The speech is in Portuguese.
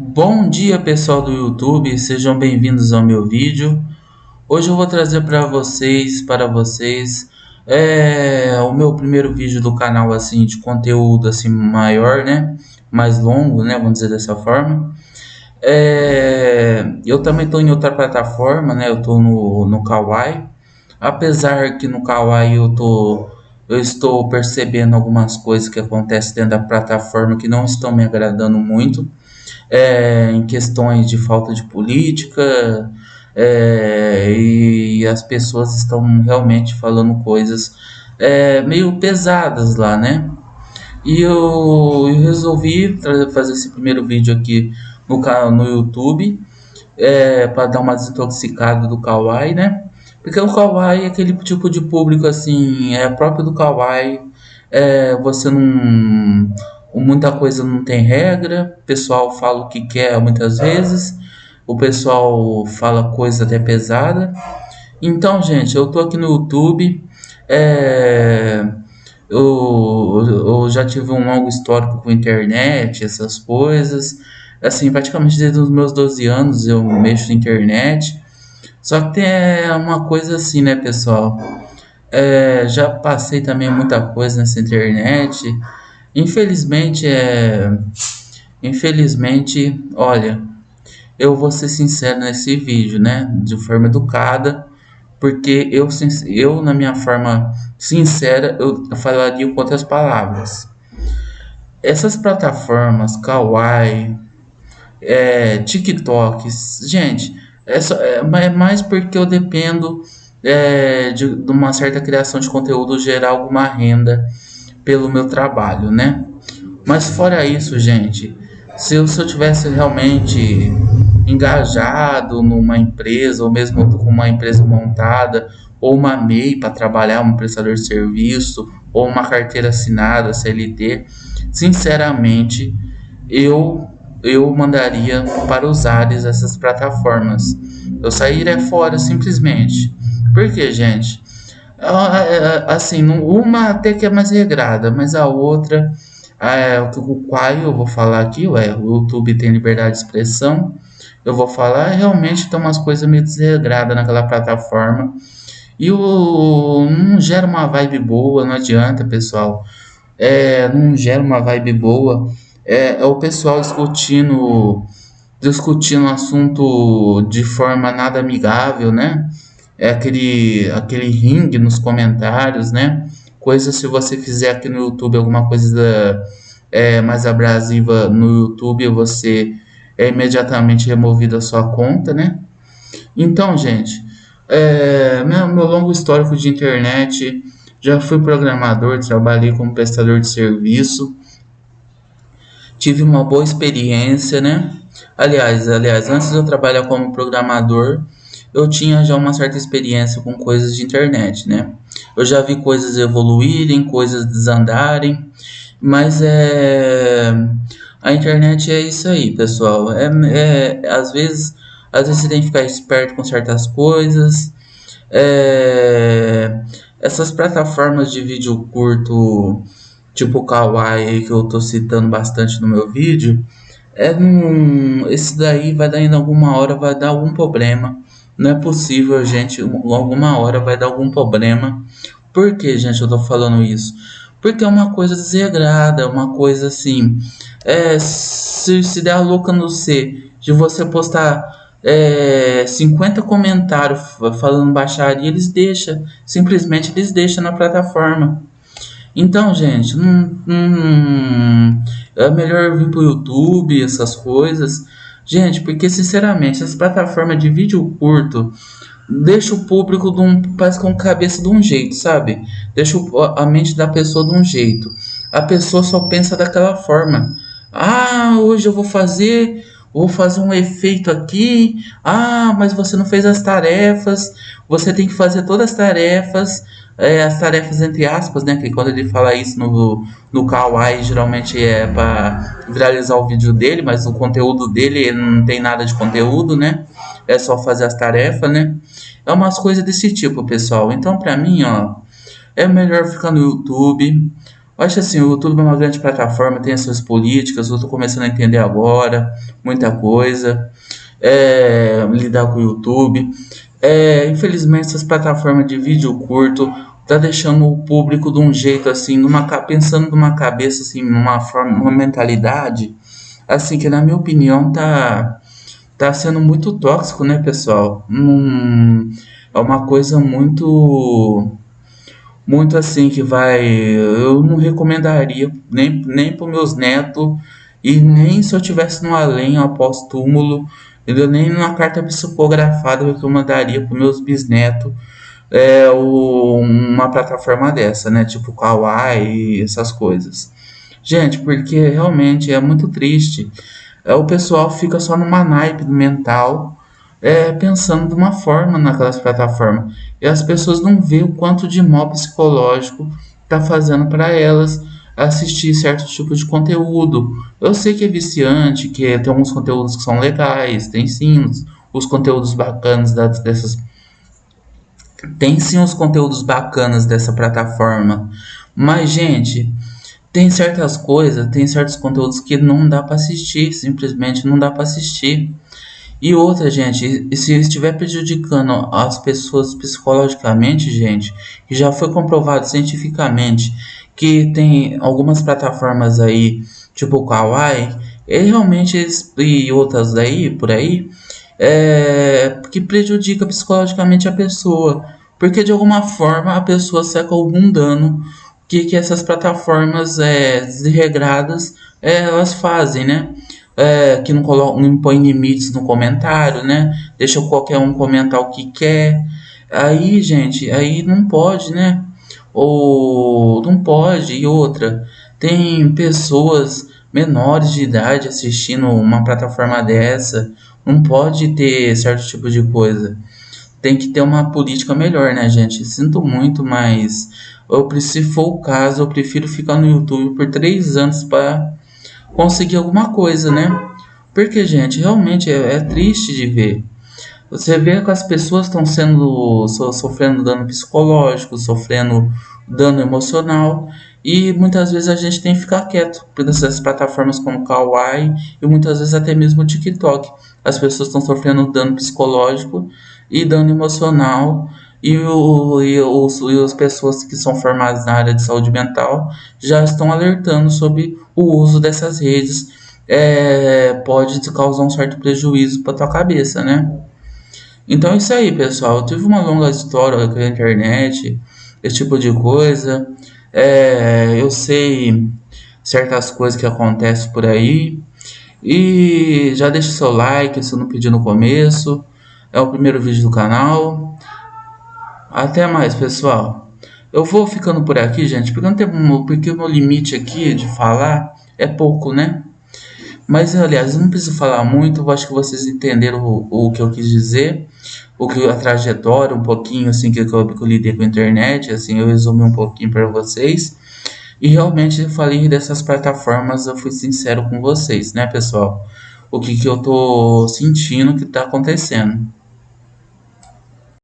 Bom dia, pessoal do YouTube, sejam bem-vindos ao meu vídeo. Hoje eu vou trazer para vocês o meu primeiro vídeo do canal assim de conteúdo assim maior, né? Mais longo, né? Vamos dizer dessa forma. Eu também estou em outra plataforma, né? Eu estou no Kawaii. Apesar que no Kawaii eu estou percebendo algumas coisas que acontecem dentro da plataforma que não estão me agradando muito, em questões de falta de política, e as pessoas estão realmente falando coisas meio pesadas lá, né? E eu resolvi fazer esse primeiro vídeo aqui no canal no YouTube, para dar uma desintoxicada do Kawaii, né? Porque o Kawaii é aquele tipo de público assim, é próprio do Kawaii, você não. Muita coisa não tem regra, o pessoal fala o que quer muitas vezes, o pessoal fala coisa até pesada. Então, gente, eu tô aqui no YouTube, é, eu já tive um longo histórico com internet, essas coisas. Assim, praticamente desde os meus 12 anos eu mexo na internet. Só que tem uma coisa assim, né, pessoal? Já passei também muita coisa nessa internet. Infelizmente, olha, eu vou ser sincero nesse vídeo, né? De forma educada, porque eu na minha forma sincera, eu falaria com outras palavras. Essas plataformas, Kawaii, TikToks, gente, é mais porque eu dependo de uma certa criação de conteúdo gerar alguma renda pelo meu trabalho, né? Mas fora isso, gente, se eu tivesse realmente engajado numa empresa, ou mesmo com uma empresa montada, ou uma MEI para trabalhar, um prestador de serviço, ou uma carteira assinada, CLT, sinceramente, eu eu mandaria para os ares essas plataformas. Eu sairia fora simplesmente. Por quê, gente? Assim, uma até que é mais regrada, mas a outra, o qual eu vou falar aqui, o YouTube tem liberdade de expressão, eu vou falar, realmente tem umas coisas meio desregradas naquela plataforma, e não gera uma vibe boa, não adianta, pessoal, não gera uma vibe boa, é o pessoal discutindo o assunto de forma nada amigável, né? É aquele ringue nos comentários, né? Coisa, se você fizer aqui no YouTube alguma coisa mais abrasiva no YouTube, você é imediatamente removido da sua conta, né? Então, gente, meu longo histórico de internet, já fui programador, trabalhei como prestador de serviço, tive uma boa experiência, né? Aliás, antes de eu trabalhar como programador, eu tinha já uma certa experiência com coisas de internet, né? Eu já vi coisas evoluírem, coisas desandarem, mas a internet é isso aí, pessoal. Às vezes você tem que ficar esperto com certas coisas. É, Essas plataformas de vídeo curto, tipo o Kawaii, que eu tô citando bastante no meu vídeo, esse daí vai dar em alguma hora, vai dar algum problema. Não é possível, gente, alguma hora vai dar algum problema. Por que, gente, eu tô falando isso? Porque é uma coisa desregrada, é uma coisa assim. Se der a louca no C de você postar 50 comentários falando baixaria, simplesmente eles deixam na plataforma. Então, gente, é melhor vir pro YouTube, essas coisas. Gente, porque sinceramente, as plataformas de vídeo curto deixa o público parece com cabeça de um jeito, sabe? Deixa a mente da pessoa de um jeito. A pessoa só pensa daquela forma. Ah, hoje eu vou fazer um efeito aqui. Ah, mas você não fez as tarefas. Você tem que fazer todas as tarefas entre aspas, né? Que quando ele fala isso no Kawaii, geralmente é para viralizar o vídeo dele, mas o conteúdo dele não tem nada de conteúdo, né? É só fazer as tarefas, né? É umas coisas desse tipo, pessoal. Então, pra mim, ó, é melhor ficar no YouTube. Eu acho assim, o YouTube é uma grande plataforma, tem as suas políticas, eu tô começando a entender agora muita coisa, lidar com o YouTube. Infelizmente, essas plataformas de vídeo curto tá deixando o público de um jeito assim, pensando numa cabeça assim, numa forma, numa mentalidade assim que na minha opinião tá sendo muito tóxico, né, pessoal? É uma coisa muito assim que vai. Eu não recomendaria nem para meus netos e nem se eu tivesse no além após túmulo, entendeu? Nem numa carta psicografada que eu mandaria para meus bisnetos uma plataforma dessa, né? Tipo Kawaii e essas coisas. Gente, porque realmente é muito triste. O pessoal fica só numa naipe mental, pensando de uma forma naquelas plataformas. E as pessoas não vê o quanto de mal psicológico tá fazendo para elas assistir certo tipo de conteúdo. Eu sei que é viciante, que tem alguns conteúdos que são legais, tem sim os conteúdos bacanas dessas. Tem sim os conteúdos bacanas dessa plataforma. Mas, gente, tem certas coisas, tem certos conteúdos que não dá para assistir, simplesmente não dá para assistir. E outra, gente, e se estiver prejudicando as pessoas psicologicamente, gente, que já foi comprovado cientificamente que tem algumas plataformas aí, tipo o Kawaii, e outras aí, por aí, que prejudica psicologicamente a pessoa, porque de alguma forma a pessoa sai com algum dano que essas plataformas desregradas elas fazem, né? Que não colocam, não impõe limites no comentário, né? Deixa qualquer um comentar o que quer. Aí, gente, aí não pode, né? Ou não pode. E outra, tem pessoas menores de idade assistindo uma plataforma dessa. Não pode ter certo tipo de coisa. Tem que ter uma política melhor, né, gente? Sinto muito, mas se for o caso, eu prefiro ficar no YouTube por 3 anos para conseguir alguma coisa, né? Porque, gente, realmente é triste de ver. Você vê que as pessoas estão sofrendo dano psicológico, sofrendo dano emocional, e muitas vezes a gente tem que ficar quieto por essas plataformas como Kawaii e muitas vezes até mesmo o TikTok. As pessoas estão sofrendo dano psicológico e dano emocional, e as pessoas que são formadas na área de saúde mental já estão alertando sobre o uso dessas redes. Pode te causar um certo prejuízo para tua cabeça, né? Então é isso aí, pessoal. Eu tive uma longa história com a internet, esse tipo de coisa. Eu sei certas coisas que acontecem por aí. E já deixa seu like se eu não pedi no começo. É o primeiro vídeo do canal. Até mais, pessoal. Eu vou ficando por aqui, gente, porque, não tem, porque o meu limite aqui de falar é pouco, né? Mas, aliás, eu não preciso falar muito, eu acho que vocês entenderam o que eu quis dizer, a trajetória, um pouquinho, assim, que eu lidei com a internet, assim, eu resumi um pouquinho para vocês. E realmente eu falei dessas plataformas, eu fui sincero com vocês, né, pessoal? O que eu tô sentindo que tá acontecendo.